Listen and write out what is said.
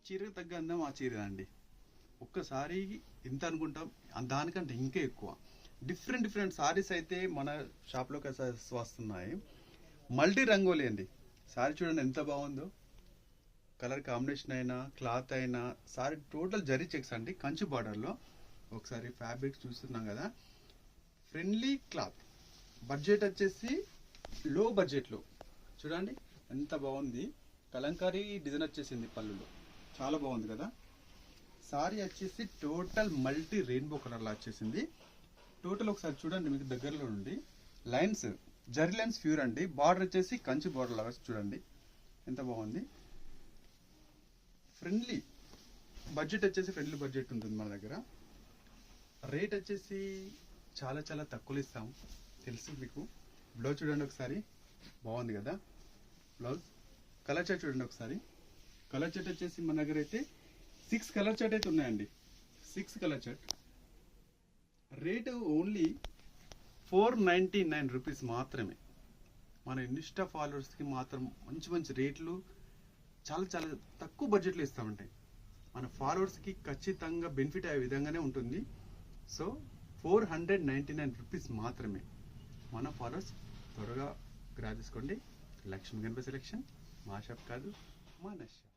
చీరకు తగ్గ అందం ఆ చీర అండి. ఒక్కసారి ఇంత అనుకుంటాం, దానికంటే ఇంకా ఎక్కువ డిఫరెంట్ డిఫరెంట్ సారీస్ అయితే మన షాప్లోకి వస్తున్నాయి. మల్టీ రంగోలీ అండి. సారీ చూడండి ఎంత బాగుందో, కలర్ కాంబినేషన్ అయినా క్లాత్ అయినా సారీ టోటల్ జరీ చెక్స్ అండి, కంచి బార్డర్లో. ఒకసారి ఫ్యాబ్రిక్ చూస్తున్నాం కదా, ఫ్రెండ్లీ క్లాత్. బడ్జెట్ వచ్చేసి లో బడ్జెట్లో చూడండి ఎంత బాగుంది. కలంకారీ డిజైన్ వచ్చేసింది పళ్ళులో, చాలా బాగుంది కదా. సారీ వచ్చేసి టోటల్ మల్టీ రెయిన్బో కలర్లా వచ్చేసింది. టోటల్ ఒకసారి చూడండి మీకు దగ్గరలో నుండి. లైన్స్ జరీ లైన్స్ ప్యూర్ అండి. బార్డర్ వచ్చేసి కంచి బార్డర్ లాగా చూడండి ఎంత బాగుంది. ఫ్రెండ్లీ బడ్జెట్ వచ్చేసి ఫ్రెండ్లీ బడ్జెట్ ఉంటుంది మన దగ్గర. రేట్ వచ్చేసి చాలా చాలా తక్కువలో ఇస్తాం, తెలుసు మీకు. బ్లౌజ్ చూడండి ఒకసారి, బాగుంది కదా బ్లౌజ్. కలర్ చార్ట్ చూడండి ఒకసారి. కలర్ చార్ట్ వచ్చేసి మన దగ్గర అయితే 6 కలర్ చార్ట్ అయితే ఉన్నాయండి. 6 colour chart. Rate only 499 rupees మాత్రమే. మన ఇన్స్టా ఫాలోవర్స్కి మాత్రం మంచి మంచి రేట్లు చాలా చాలా తక్కువ బడ్జెట్లో ఇస్తామంటాయి. మన ఫాలోవర్స్కి ఖచ్చితంగా బెనిఫిట్ అయ్యే విధంగానే ఉంటుంది. సో 499 రూపీస్ మాత్రమే. మన ఫాలోవర్స్ త్వరగా గ్రాప్ చేసుకోండి. లక్ష్మీ గణపతి సెలెక్షన్ మా షాప్ కాదు, మన షాప్.